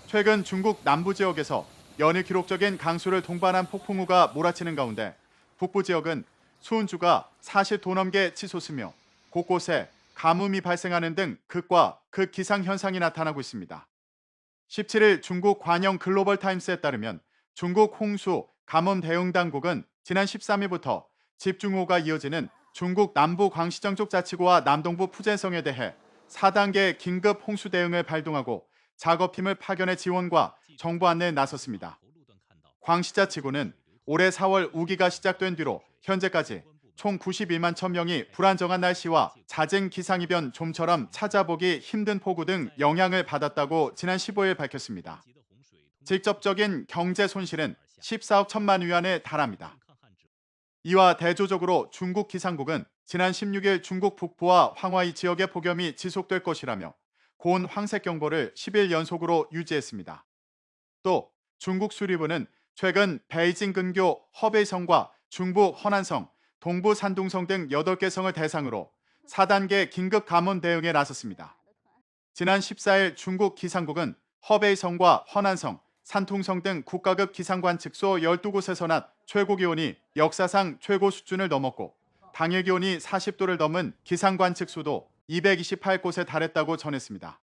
최근 중국 남부 지역에서 연일 기록적인 강수를 동반한 폭풍우가 몰아치는 가운데 북부 지역은 수온주가 40도 넘게 치솟으며 곳곳에 가뭄이 발생하는 등 극과 극기상 현상이 나타나고 있습니다. 17일 중국 관영 글로벌 타임스에 따르면 중국 홍수 가뭄 대응 당국은 지난 13일부터 집중호우가 이어지는 중국 남부 광시정족 자치구와 남동부 푸젠성에 대해 4단계 긴급 홍수 대응을 발동하고 작업팀을 파견해 지원과 정보 안내에 나섰습니다. 광시자치구는 올해 4월 우기가 시작된 뒤로 현재까지 총 91만 1,000명이 불안정한 날씨와 잦은 기상이변 좀처럼 찾아보기 힘든 폭우 등 영향을 받았다고 지난 15일 밝혔습니다. 직접적인 경제 손실은 14억 1천만 위안에 달합니다. 이와 대조적으로 중국 기상국은 지난 16일 중국 북부와 황하이 지역의 폭염이 지속될 것이라며 고온 황색 경보를 10일 연속으로 유지했습니다. 또 중국 수리부는 최근 베이징 근교 허베이성과 중부 허난성, 동부 산둥성 등 8개 성을 대상으로 4단계 긴급 감원 대응에 나섰습니다. 지난 14일 중국 기상국은 허베이성과 허난성, 산통성 등 국가급 기상관측소 12곳에서 낮 최고 기온이 역사상 최고 수준을 넘었고 당일 기온이 40도를 넘은 기상관측소도 228곳에 달했다고 전했습니다.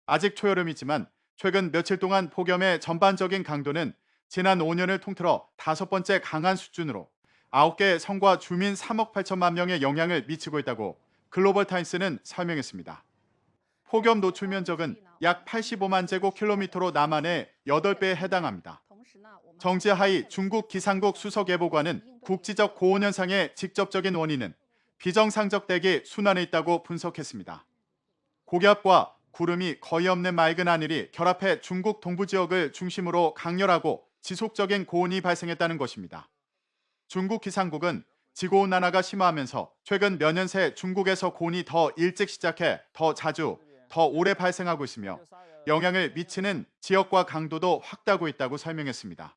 아직 초여름이지만 최근 며칠 동안 폭염의 전반적인 강도는 지난 5년을 통틀어 5번째 강한 수준으로 9개 성과 주민 3억 8천만 명에 영향을 미치고 있다고 글로벌 타임스는 설명했습니다. 폭염 노출 면적은 약 85만 제곱킬로미터로 남한의 8배에 해당합니다. 정지하이 중국 기상국 수석예보관은 국지적 고온 현상의 직접적인 원인은 비정상적 대기 순환에 있다고 분석했습니다. 고기압과 구름이 거의 없는 맑은 하늘이 결합해 중국 동부 지역을 중심으로 강렬하고 지속적인 고온이 발생했다는 것입니다. 중국 기상국은 지구온난화가 심화하면서 최근 몇 년 새 중국에서 고온이 더 일찍 시작해 더 자주, 더 오래 발생하고 있으며 영향을 미치는 지역과 강도도 확대하고 있다고 설명했습니다.